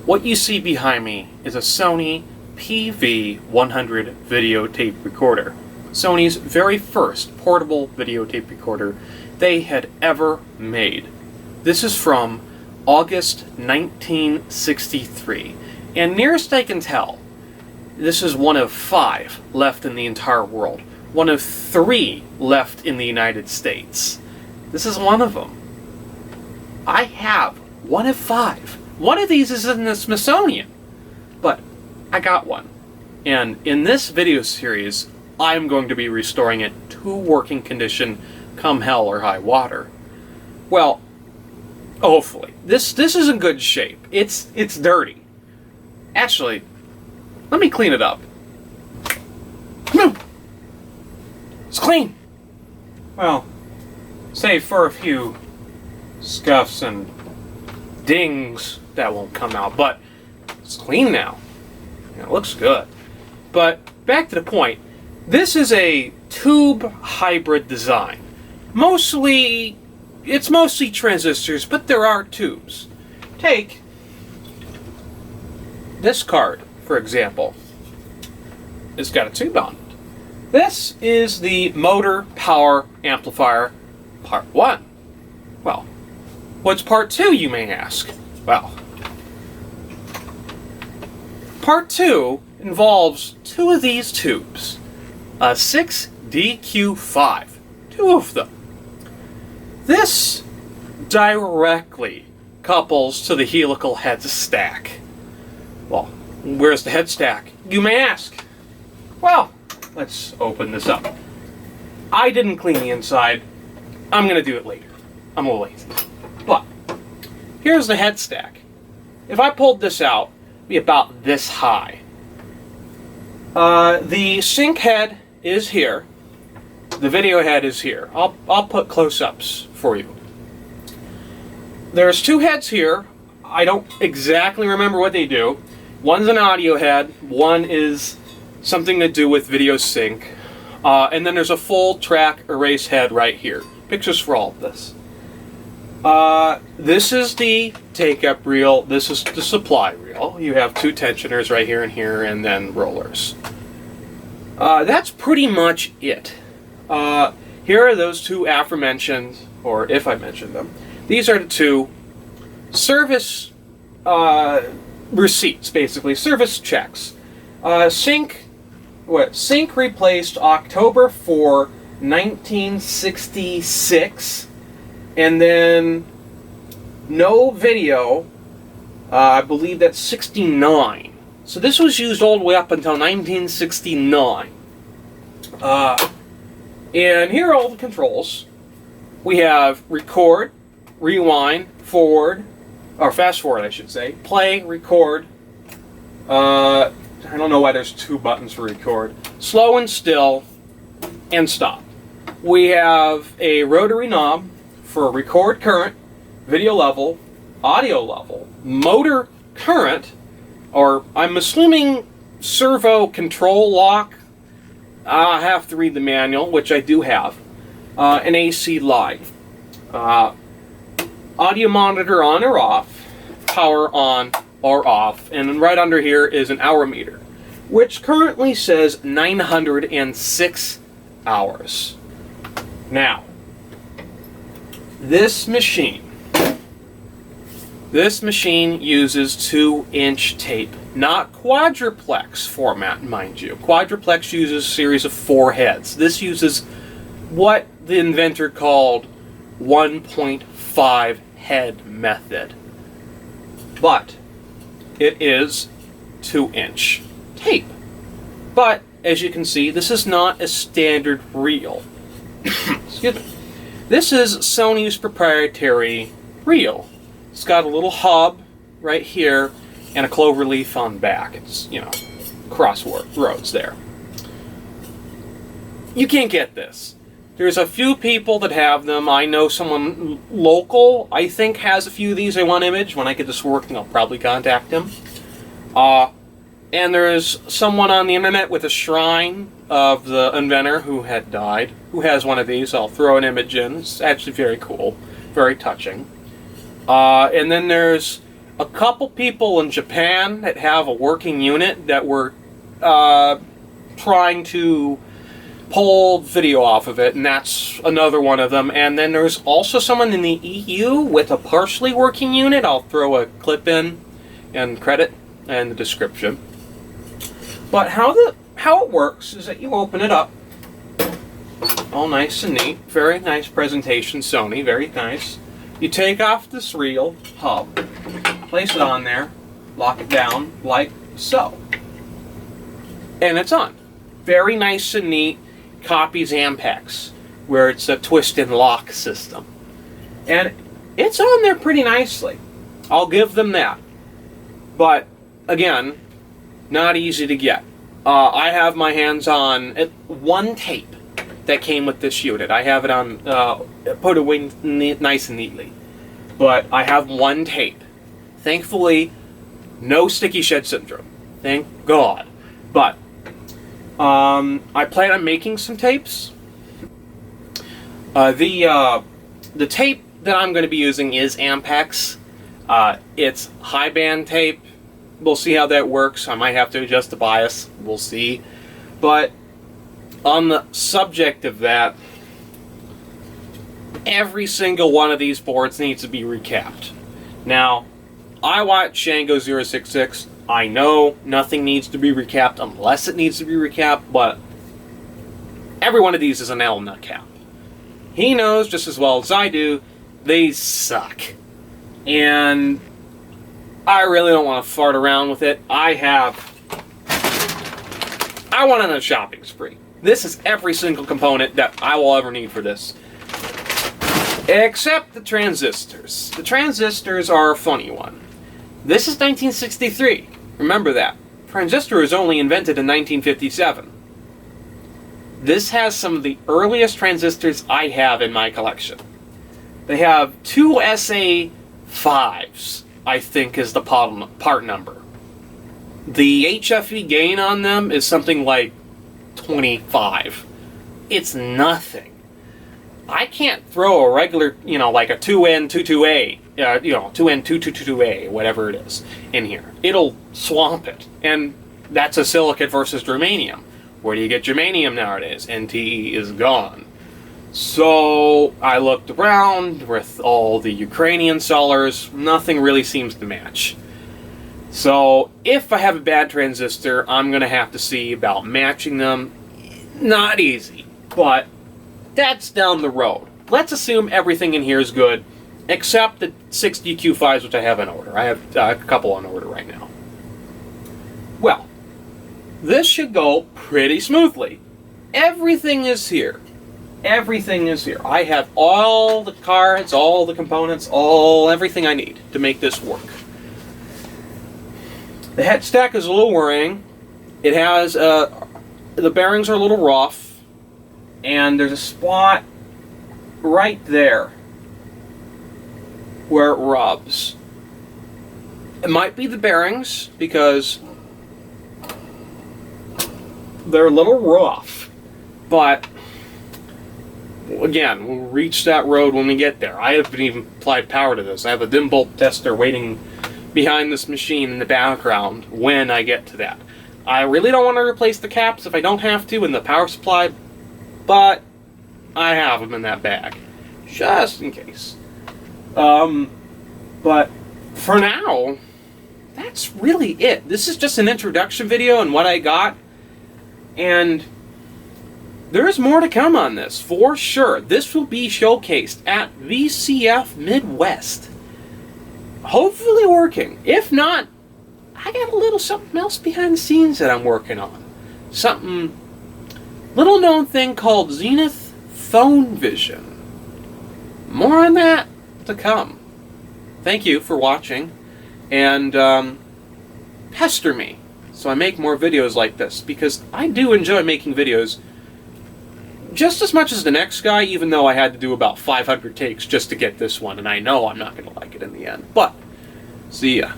What you see behind me is a Sony PV-100 videotape recorder. Sony's very first portable videotape recorder they had ever made. This is from August 1963, and nearest I can tell, this is one of 5 left in the entire world. One of 3 left in the United States. This is one of them. I have one of 5. One of these is in the Smithsonian, but I got one. And in this video series, I'm going to be restoring it to working condition come hell or high water. Well, hopefully. This is in good shape. It's dirty. Actually, let me clean it up. Come on. It's clean. Well, save for a few scuffs and dings that won't come out, but it's clean now. It looks good. But back to the point, this is a tube hybrid design. It's mostly transistors, but there are tubes. Take this card, for example. It's got a tube on it. This is the motor power amplifier part 1. Well, what's part 2, you may ask? Well, part 2 involves 2 of these tubes. A 6DQ5. 2 of them. This directly couples to the helical head stack. Well, where's the head stack, you may ask? Well, let's open this up. I didn't clean the inside. I'm going to do it later. I'm a little lazy. But here's the head stack. If I pulled this out, it'd be about this high. The sync head is here. The video head is here. I'll put close-ups for you. There's 2 heads here. I don't exactly remember what they do. One's an audio head. One is something to do with video sync. And then there's a full track erase head right here. Pictures for all of this. This is the take-up reel. This is the supply reel. You have 2 tensioners right here, and then rollers. That's pretty much it. Here are those 2 aforementioned, or if I mentioned them. These are the 2 service receipts, basically, service checks. Sync replaced October 4, 1966, and then no video, I believe that's 69. So this was used all the way up until 1969. And here are all the controls. We have record, rewind, forward, or fast forward I should say, play, record, I don't know why there's 2 buttons for record, slow and still, and stop. We have a rotary knob for record current, video level, audio level, motor current, or I'm assuming servo control lock. I have to read the manual, which I do have. An AC line. Audio monitor on or off. Power on or off. And then right under here is an hour meter, which currently says 906 hours. Now, this machine uses 2-inch tape, not quadruplex format, mind you. Quadruplex uses a series of 4 heads. This uses what the inventor called 1.5 head method. But it is 2-inch tape. But as you can see, this is not a standard reel. Excuse me. This is Sony's proprietary reel. It's got a little hub right here and a clover leaf on back. It's, crossroads there. You can't get this. There's a few people that have them. I know someone local, I think, has a few of these in one image. When I get this working, I'll probably contact him. And there's someone on the internet with a shrine of the inventor who had died, who has one of these. I'll throw an image in. It's actually very cool, very touching. And then there's a couple people in Japan that have a working unit that were trying to pull video off of it, and that's another one of them. And then there's also someone in the EU with a partially working unit. I'll throw a clip in and credit and the description. But how it works is that you open it up, all nice and neat, very nice presentation, Sony, very nice. You take off this reel hub, place it on there, lock it down like so, and it's on. Very nice and neat. Copies Ampex, where it's a twist and lock system, and it's on there pretty nicely. I'll give them that. But again, not easy to get. I have my hands on one tape that came with this unit. I have it on, put away nice and neatly. But I have one tape. Thankfully, no sticky shed syndrome. Thank God. But I plan on making some tapes. The tape that I'm going to be using is Ampex. It's high band tape. We'll see how that works. I might have to adjust the bias. We'll see. But on the subject of that, every single one of these boards needs to be recapped. Now, I watch Shango 066. I know nothing needs to be recapped unless it needs to be recapped, but every one of these is an L nut cap. He knows just as well as I do, they suck. And I really don't want to fart around with it. I went on a shopping spree. This is every single component that I will ever need for this. Except the transistors. The transistors are a funny one. This is 1963. Remember that. Transistor was only invented in 1957. This has some of the earliest transistors I have in my collection. They have two SA5s, I think is the part number. The HFE gain on them is something like 25. It's nothing. I can't throw a regular, like a 2N22A, 2N222A, whatever it is, in here. It'll swamp it. And that's a silicate versus germanium. Where do you get germanium nowadays? NTE is gone. So I looked around with all the Ukrainian sellers. Nothing really seems to match. So if I have a bad transistor, I'm going to have to see about matching them. Not easy, but that's down the road. Let's assume everything in here is good, except the 6 DQ5s, which I have on order. I have a couple on order right now. Well, this should go pretty smoothly. Everything is here. Everything is here. I have all the cards, all the components, everything I need to make this work. The head stack is a little worrying. It has, the bearings are a little rough. And there's a spot right there where it rubs. It might be the bearings because they're a little rough. But again, we'll reach that road when we get there. I haven't even applied power to this. I have a dim bolt tester waiting behind this machine in the background when I get to that. I really don't want to replace the caps if I don't have to in the power supply, but I have them in that bag, just in case. But for now, that's really it. This is just an introduction video and what I got, and there's more to come on this, for sure. This will be showcased at VCF Midwest. Hopefully working. If not, I got a little something else behind the scenes that I'm working on. Something, little known thing called Zenith Phone Vision. More on that to come. Thank you for watching, and pester me so I make more videos like this, because I do enjoy making videos just as much as the next guy, even though I had to do about 500 takes just to get this one, and I know I'm not going to like it in the end. But, see ya.